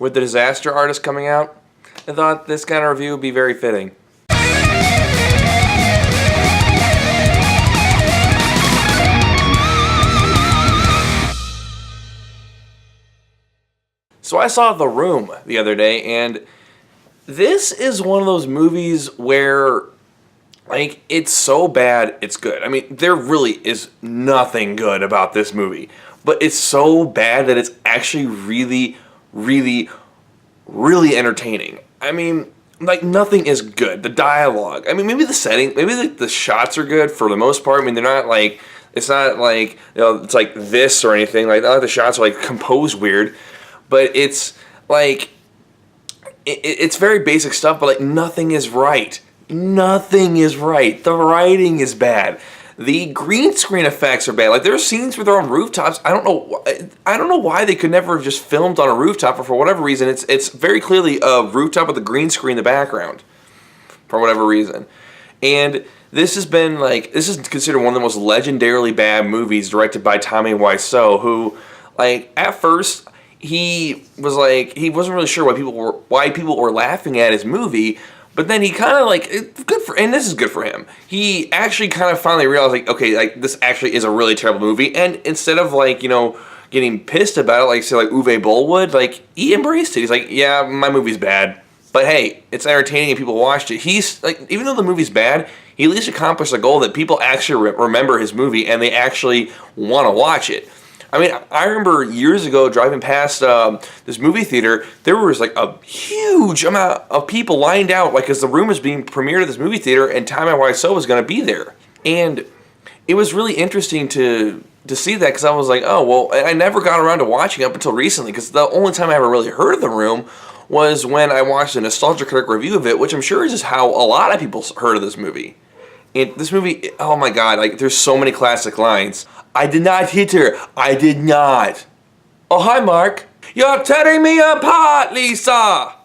with The Disaster Artist coming out, I thought this kind of review would be very fitting. So I saw The Room the other day, and this is one of those movies where, like, it's so bad, it's good. I mean, there really is nothing good about this movie, but it's so bad that it's actually really, really, really entertaining. I mean, like, nothing is good. The dialogue, I mean, maybe the setting, maybe the shots are good for the most part. I mean, they're not like, it's not like, you know, it's like this or anything. Like, not like the shots are like composed weird, but it's like, it's very basic stuff, but like nothing is right. Nothing is right. The writing is bad. The green screen effects are bad. Like, there are scenes where they're on rooftops. I don't know why they could never have just filmed on a rooftop, or for whatever reason, it's very clearly a rooftop with a green screen in the background, for whatever reason. And this is considered one of the most legendarily bad movies directed by Tommy Wiseau, who, like, at first he wasn't really sure why people were laughing at his movie. But then he kind of and this is good for him. He actually kind of finally realized, like, okay, like, this actually is a really terrible movie. And instead of, like, you know, getting pissed about it, like, say, like Uwe Boll would, like, he embraced it. He's like, yeah, my movie's bad, but hey, it's entertaining and people watched it. He's like, even though the movie's bad, he at least accomplished a goal that people actually remember his movie and they actually want to watch it. I mean, I remember years ago driving past this movie theater, there was like a huge amount of people lined out, like, as The Room was being premiered at this movie theater and Tommy Wiseau was going to be there. And it was really interesting to see that, because I was like, oh, well, I never got around to watching up until recently, because the only time I ever really heard of The Room was when I watched a Nostalgia Critic review of it, which I'm sure is just how a lot of people heard of this movie. And this movie, oh my god, like, there's so many classic lines. I did not hit her. I did not. Oh, hi, Mark. You're tearing me apart, Lisa.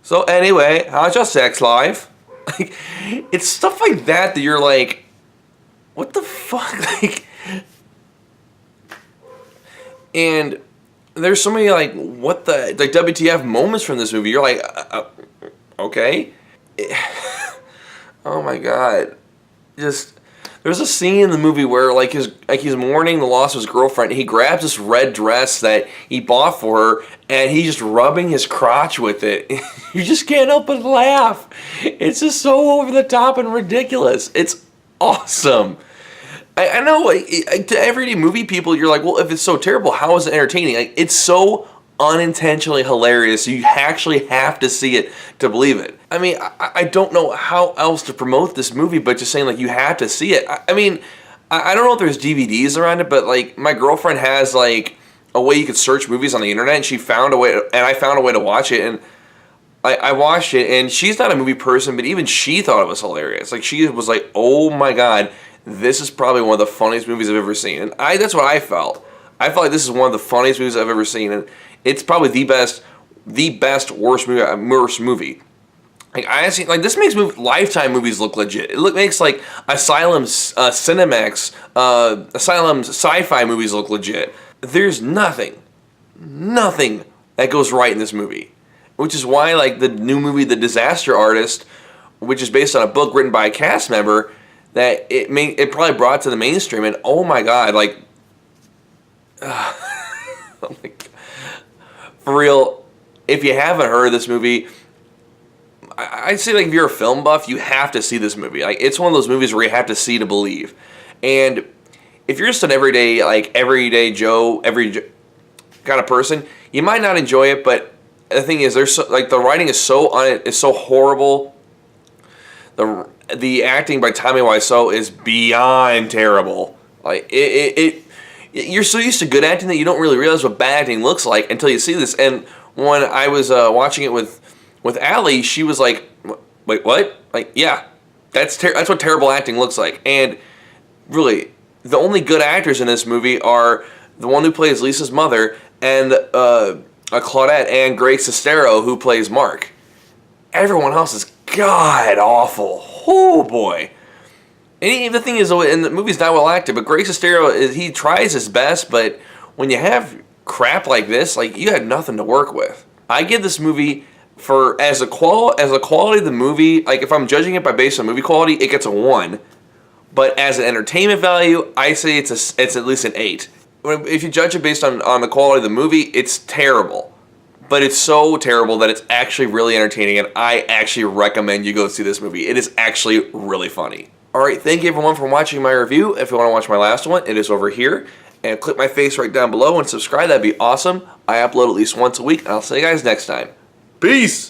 So anyway, how's your sex life? Like, it's stuff like that you're like, what the fuck? Like, and there's so many, like, what the, like, WTF moments from this movie. You're like, okay. Oh my god. Just, there's a scene in the movie where, like, he's mourning the loss of his girlfriend. He grabs this red dress that he bought for her, and he's just rubbing his crotch with it. You just can't help but laugh. It's just so over the top and ridiculous. It's awesome. I know, like, to everyday movie people, you're like, well, if it's so terrible, how is it entertaining? Like, it's so unintentionally hilarious. You actually have to see it to believe it. I mean, I don't know how else to promote this movie, but just saying, like, you have to see it. I mean, I don't know if there's DVDs around it, but, like, my girlfriend has, like, a way you could search movies on the internet, and she found a way, and I found a way to watch it, and I watched it, and she's not a movie person, but even she thought it was hilarious. Like, she was like, oh my god, this is probably one of the funniest movies I've ever seen. And that's what I felt. I felt like this is one of the funniest movies I've ever seen, and it's probably the best worst movie. Like, I honestly, like, this makes Lifetime movies look legit. It makes, like, Asylum's Cinemax, Asylum's sci-fi movies look legit. There's nothing that goes right in this movie. Which is why, like, the new movie, The Disaster Artist, which is based on a book written by a cast member, that it probably brought to the mainstream, and oh my god, like, oh my god. For real, if you haven't heard of this movie, I'd say, like, if you're a film buff, you have to see this movie. Like, it's one of those movies where you have to see to believe. And if you're just an everyday Joe, kind of person, you might not enjoy it. But the thing is, the writing is so horrible. The acting by Tommy Wiseau is beyond terrible. Like, you're so used to good acting that you don't really realize what bad acting looks like until you see this. And when I was watching it with Allie, she was like, wait, what? Like, yeah, that's what terrible acting looks like. And really, the only good actors in this movie are the one who plays Lisa's mother and Claudette and Greg Sestero, who plays Mark. Everyone else is god awful. Oh boy. And the thing is, and the movie's not well acted, but Greg Sestero, he tries his best, but when you have crap like this, like, you had nothing to work with. I give this movie, for as a quality of the movie, like if I'm judging it based on movie quality, it gets a 1. But as an entertainment value, I say it's at least an 8. If you judge it based on the quality of the movie, it's terrible. But it's so terrible that it's actually really entertaining, and I actually recommend you go see this movie. It is actually really funny. Alright, thank you everyone for watching my review. If you want to watch my last one, it is over here. And click my face right down below and subscribe, that'd be awesome. I upload at least once a week, and I'll see you guys next time. Peace!